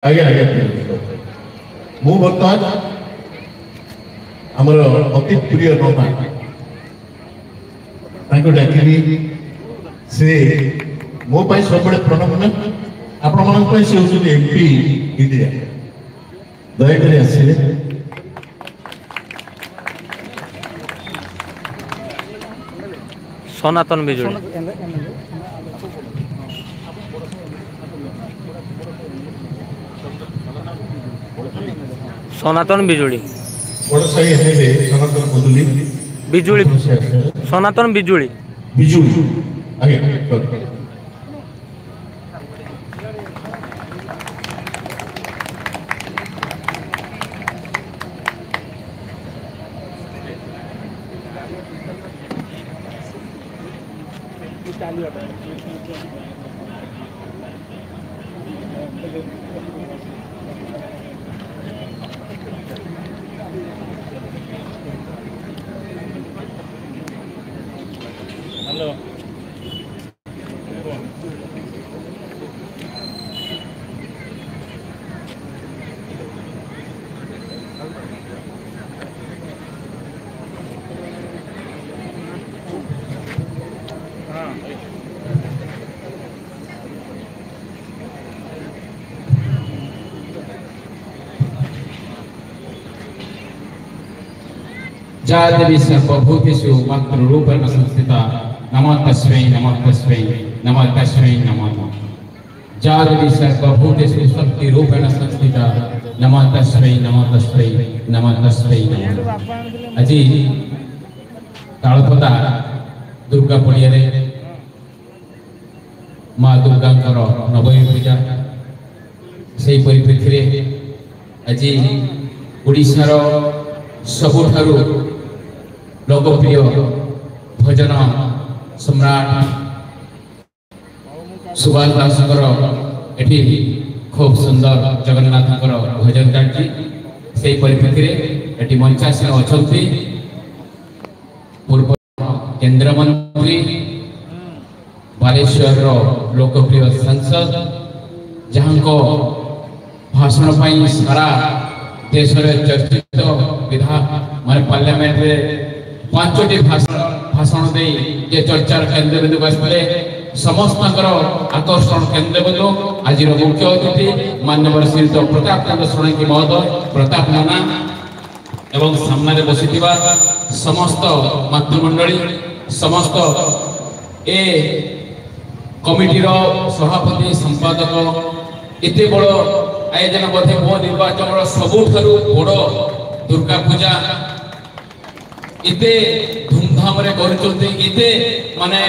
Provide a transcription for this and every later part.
आज्ञा आज्ञा मु बर्तमान आमर अति प्रिय नना डाकिली से मो सब प्रणव आपण से होती एमपी इंडिया दयाकोरी आसिले सनातन बिजुली सनातन बिजुली सनातन बिजुली बिजुली सनातन बिजुली बिजुली आगे हेलो जा देवी सर्वभूतेषु मातृरूपेण संस्थिता नमो तस्मै नमो तस्मै नमो तस्मै नमो नमः। जा देवी सर्वभूतेषु शक्तिरूपेण संस्थिता नमो तस्मै नमो तस्मै नमो तस्मै नमः। आज तालपदा दुर्गा पड़िया माँ दुर्गा नवमी पूजा से परिप्रेक्षी आज ओडिशार सबुठारु लोकप्रिय भजन सम्राट सुभाष दास एटी खूब सुंदर जगन्नाथ भजन गाड़ी से परिप्रेक्षी मंचासीन अच्छा पूर्व केंद्र मंत्री बालेश्वर लोकप्रिय सांसद जहाँ भाषण पर सारा देश में चर्चित विधायक मान पार्लियामेंट रे 5टी भाषण दे ये चर्चार केंद्र बिंदु आसपे समस्त आकर्षण केंद्र बिंदु आज मुख्य अतिथि माननीय श्रीयुत प्रताप चंद्र षडंगी महोदय प्रताप नाना एवं सामने बसी समस्त मातृमंडली समस्त ए कमिटीर सभापति संपादक एत बड़ आयोजन बोधे मो निर्वाचन सबुठारु बड़ दुर्गा पूजा एते धूमधाम रे करते माने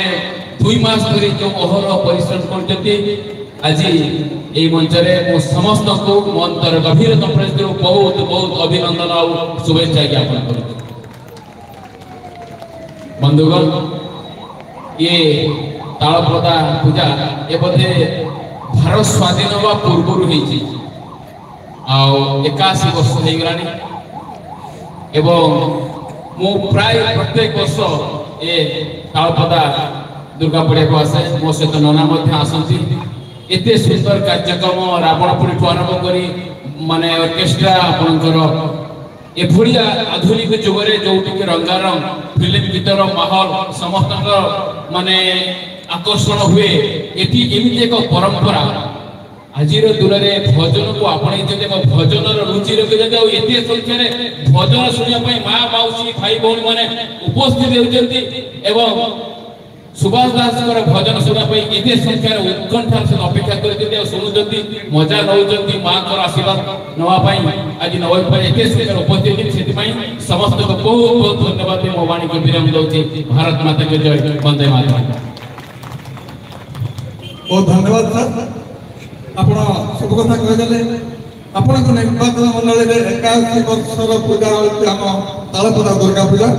2 मास धरी जो अहर परिश्रम करते आज ये मंच में समस्त को मंतर गभीर बहुत बहुत अभिनंदन और शुभेच्छा ज्ञापन कर बंधुगण ये तालपदा पूजा ये बोधे भारत स्वाधीन हवा पूर्व 81 वर्ष हो गलानी एवं मु प्राय प्रत्येक वर्ष ये तालपदा दुर्गा पड़िया को आसे मो सहित नना आसती एते सुंदर कार्यक्रम रावणपुरी ठू आरंभ करी माने ऑर्केस्ट्रा आपणकर एभलिया आधुनिक जुगरे जोटिके रंगारंग फिल्म गीतर माहौल समस्त माने आकर्षण हुए एटी एमती एक परंपरा आज दूर भजन को आपणे भजन रुचि रखी संख्या भजन शुणापी माँ मौसी भाई भौणी मैंने उपस्थित होती सुभाष दास भजन शुणापी एते संख्यार उत्कंठार से अपेक्षा कर शुणुंट मजा नौ माँ आशीर्वाद नापी आज नवमी एते संख्यार उपस्थित से समस्त को बहुत बहुत धन्यवाद मो वाणी को विराम दूसरी। भारत माता के जय वंदे मातरम। बहुत धन्यवाद सर आप सब कथा कहले आपण निर्वाचन मंडल में 81 वर्षर पूजा आम तालपदा दुर्गा पूजा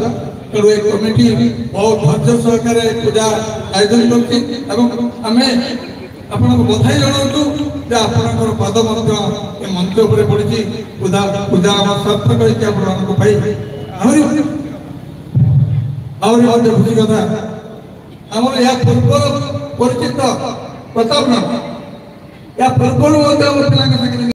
तेणु एक कमिटी बहुत धैर्य सहकार पूजा आयोजन करमें आपको बधाई जनाऊँ जे आपंकर पद मंच उपर पड़ी पूजा पूजा सार्थक आहरी खुशी कथा आम या पूर्व परिचित प्रताप नाम या पूर्व